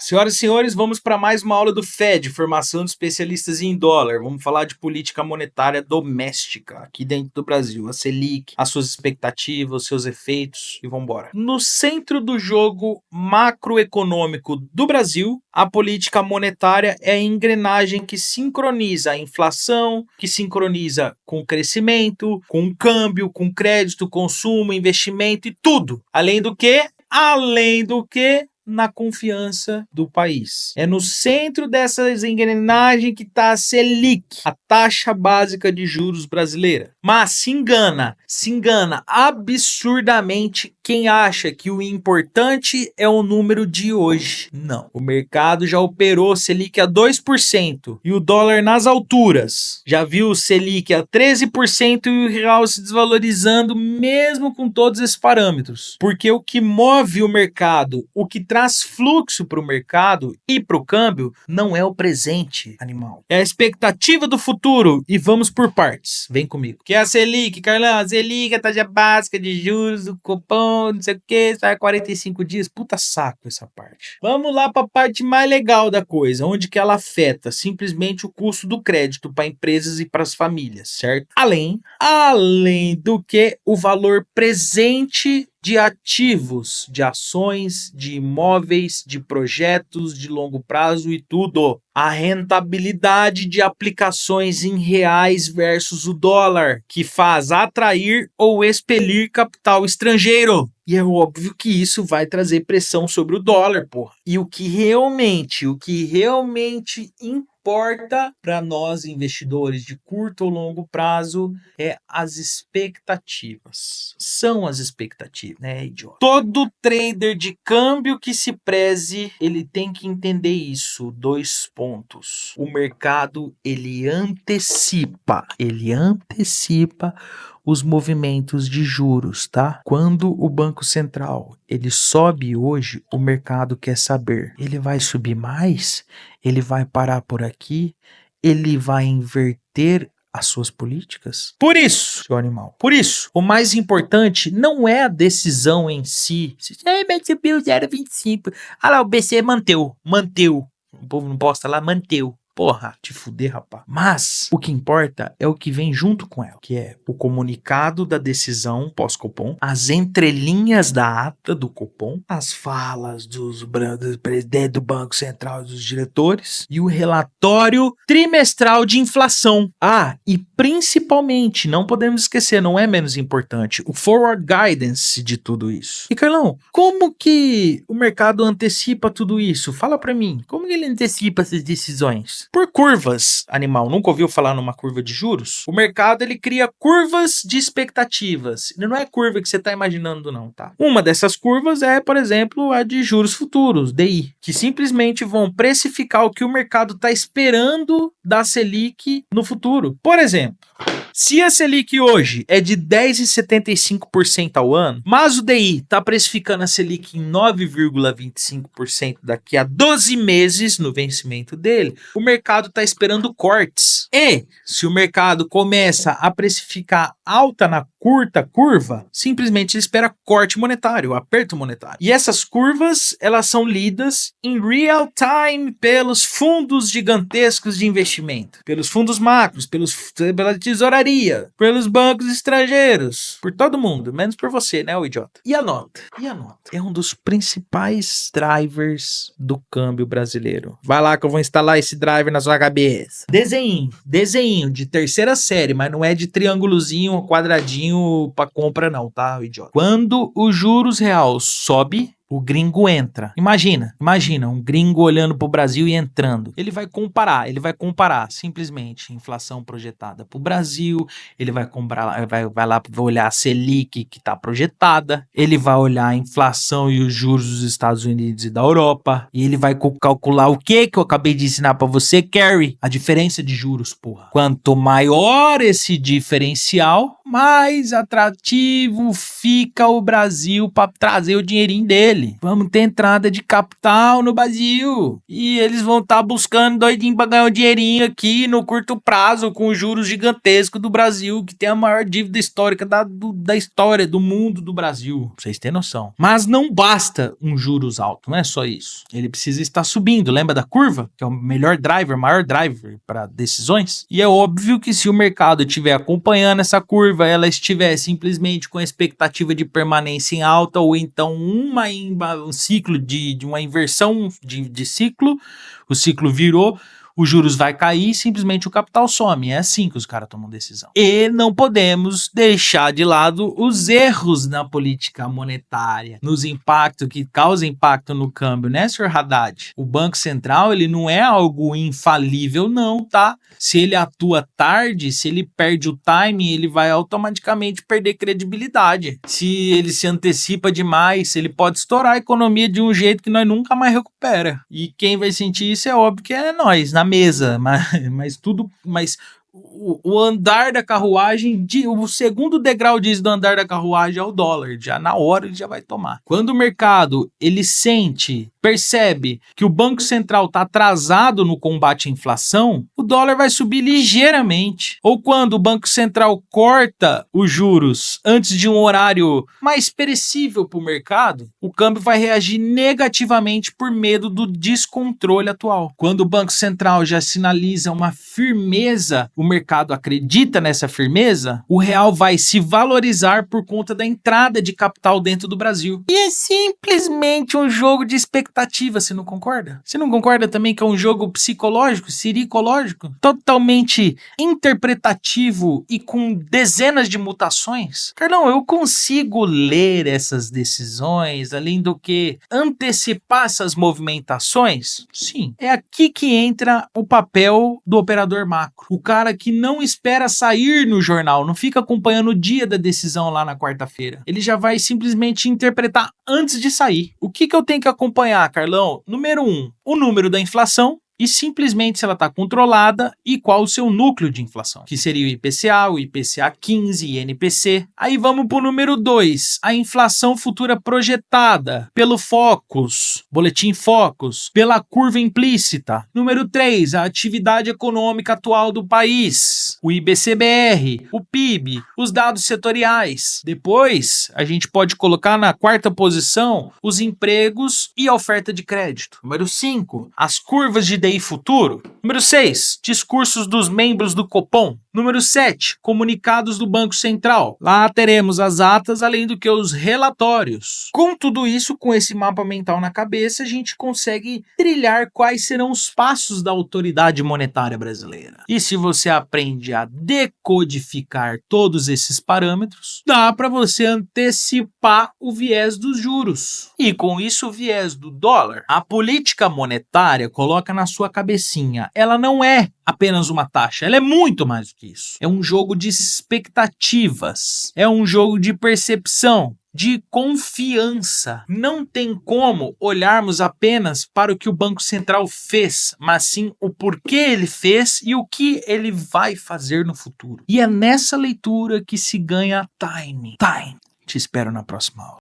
Senhoras e senhores, vamos para mais uma aula do FED, formação de especialistas em dólar. Vamos falar de política monetária doméstica, aqui dentro do Brasil. A Selic, as suas expectativas, os seus efeitos e vamos embora. No centro do jogo macroeconômico do Brasil, a política monetária é a engrenagem que sincroniza a inflação, que sincroniza com o crescimento, com o câmbio, com crédito, consumo, investimento e tudo. Além do que, na confiança do país. É no centro dessas engrenagens que está a Selic, a taxa básica de juros brasileira. Mas se engana absurdamente quem acha que o importante é o número de hoje. Não. O mercado já operou Selic a 2% e o dólar nas alturas. Já viu o Selic a 13% e o real se desvalorizando mesmo com todos esses parâmetros. Porque o que move o mercado, o que traz fluxo para o mercado e para o câmbio, não é o presente, animal. É a expectativa do futuro. E vamos por partes. Vem comigo. Que é a Selic, Carlão? A Selic, a taxa básica de juros, o cupom, não sei o que, sai 45 dias. Puta saco essa parte. Vamos lá para a parte mais legal da coisa, onde que ela afeta simplesmente o custo do crédito para empresas e para as famílias, certo? Além do que o valor presente de ativos, de ações, de imóveis, de projetos de longo prazo e tudo. A rentabilidade de aplicações em reais versus o dólar, que faz atrair ou expelir capital estrangeiro. E é óbvio que isso vai trazer pressão sobre o dólar, porra. E o que realmente importa para nós investidores de curto ou longo prazo é as expectativas. São as expectativas, né, idiota? Todo trader de câmbio que se preze, ele tem que entender isso. 2 pontos. O mercado, ele antecipa os movimentos de juros, tá? Quando o Banco Central, ele sobe hoje, o mercado quer saber, ele vai subir mais? Ele vai parar por aqui? Ele vai inverter as suas políticas? Por isso, seu animal, o mais importante não é a decisão em si. Mas subiu 0,25. Ah lá, o BC manteu. O povo não posta lá, manteu. Porra, te fuder, rapaz. Mas o que importa é o que vem junto com ela, que é o comunicado da decisão pós-Copom, as entrelinhas da ata do Copom, as falas do presidente do Banco Central e dos diretores e o relatório trimestral de inflação. Ah, e principalmente, não podemos esquecer, não é menos importante, o forward guidance de tudo isso. E Carlão, como que o mercado antecipa tudo isso? Fala pra mim, como que ele antecipa essas decisões? Por curvas, animal. Nunca ouviu falar numa curva de juros? O mercado, ele cria curvas de expectativas. Não é curva que você está imaginando, não, tá? Uma dessas curvas é, por exemplo, a de juros futuros, DI, que simplesmente vão precificar o que o mercado está esperando da Selic no futuro. Por exemplo, se a Selic hoje é de 10,75% ao ano, mas o DI está precificando a Selic em 9,25% daqui a 12 meses no vencimento dele, o mercado está esperando cortes. E se o mercado começa a precificar alta na curta curva, simplesmente ele espera corte monetário, aperto monetário. E essas curvas, elas são lidas em real time pelos fundos gigantescos de investimento, pelos fundos macros, pela tesouraria, pelos bancos estrangeiros, por todo mundo, menos por você, né, o idiota? E a nota? É um dos principais drivers do câmbio brasileiro. Vai lá que eu vou instalar esse driver na sua cabeça. Desenho de terceira série, mas não é de triângulozinho, quadradinho pra compra não, tá, idiota? Quando o juros real sobe, o gringo entra. Imagina, um gringo olhando pro Brasil e entrando. Ele vai comparar simplesmente inflação projetada pro Brasil, ele vai olhar a Selic que tá projetada, ele vai olhar a inflação e os juros dos Estados Unidos e da Europa, e ele vai calcular o que eu acabei de ensinar pra você, Carrie, a diferença de juros, porra. Quanto maior esse diferencial, mais atrativo fica o Brasil pra trazer o dinheirinho dele. dele. Vamos ter entrada de capital no Brasil. E eles vão estar buscando doidinho pra ganhar um dinheirinho aqui no curto prazo, com juros gigantescos do Brasil, que tem a maior dívida histórica da história do mundo do Brasil. Pra vocês terem noção. Mas não basta um juros alto, não é só isso. Ele precisa estar subindo. Lembra da curva? Que é o melhor driver, maior driver para decisões? E é óbvio que se o mercado estiver acompanhando essa curva, ela estiver simplesmente com a expectativa de permanência em alta, ou então um ciclo de uma inversão de ciclo, o ciclo virou, os juros vai cair e simplesmente o capital some. É assim que os caras tomam decisão. E não podemos deixar de lado os erros na política monetária, nos impactos que causam impacto no câmbio, né, Sr. Haddad? O Banco Central, ele não é algo infalível, não, tá? Se ele atua tarde, se ele perde o timing, ele vai automaticamente perder credibilidade. Se ele se antecipa demais, ele pode estourar a economia de um jeito que nós nunca mais recupera. E quem vai sentir isso é óbvio que é nós, na mesa, mas o andar da carruagem, o segundo degrau disso do andar da carruagem é o dólar, já na hora ele já vai tomar. Quando o mercado, ele percebe que o Banco Central está atrasado no combate à inflação, o dólar vai subir ligeiramente. Ou quando o Banco Central corta os juros antes de um horário mais perecível para o mercado, o câmbio vai reagir negativamente por medo do descontrole atual. Quando o Banco Central já sinaliza uma firmeza, o mercado acredita nessa firmeza, o real vai se valorizar por conta da entrada de capital dentro do Brasil. E é simplesmente um jogo de expectativa, você não concorda? Você não concorda também que é um jogo psicológico, siricológico, totalmente interpretativo e com dezenas de mutações? Carlão, eu consigo ler essas decisões, além do que antecipar essas movimentações? Sim. É aqui que entra o papel do operador macro. O cara que não espera sair no jornal, não fica acompanhando o dia da decisão lá na quarta-feira. Ele já vai simplesmente interpretar antes de sair. O que eu tenho que acompanhar, Carlão? Número 1, o número da inflação. E simplesmente se ela está controlada e qual o seu núcleo de inflação, que seria o IPCA 15 e INPC. Aí vamos para o número 2, a inflação futura projetada pelo Focus, Boletim Focus, pela curva implícita. Número 3, a atividade econômica atual do país, o IBCBR, o PIB, os dados setoriais. Depois, a gente pode colocar na quarta posição os empregos e a oferta de crédito. Número 5, as curvas de DI futuro. Número 6, discursos dos membros do Copom. Número 7, comunicados do Banco Central. Lá teremos as atas, além do que os relatórios. Com tudo isso, com esse mapa mental na cabeça, a gente consegue trilhar quais serão os passos da autoridade monetária brasileira. E se você aprende a decodificar todos esses parâmetros, dá para você antecipar o viés dos juros. E com isso, o viés do dólar. A política monetária coloca na sua cabecinha, ela não é apenas uma taxa, ela é muito mais do que isso. É um jogo de expectativas, é um jogo de percepção, de confiança. Não tem como olharmos apenas para o que o Banco Central fez, mas sim o porquê ele fez e o que ele vai fazer no futuro. E é nessa leitura que se ganha time. Te espero na próxima aula.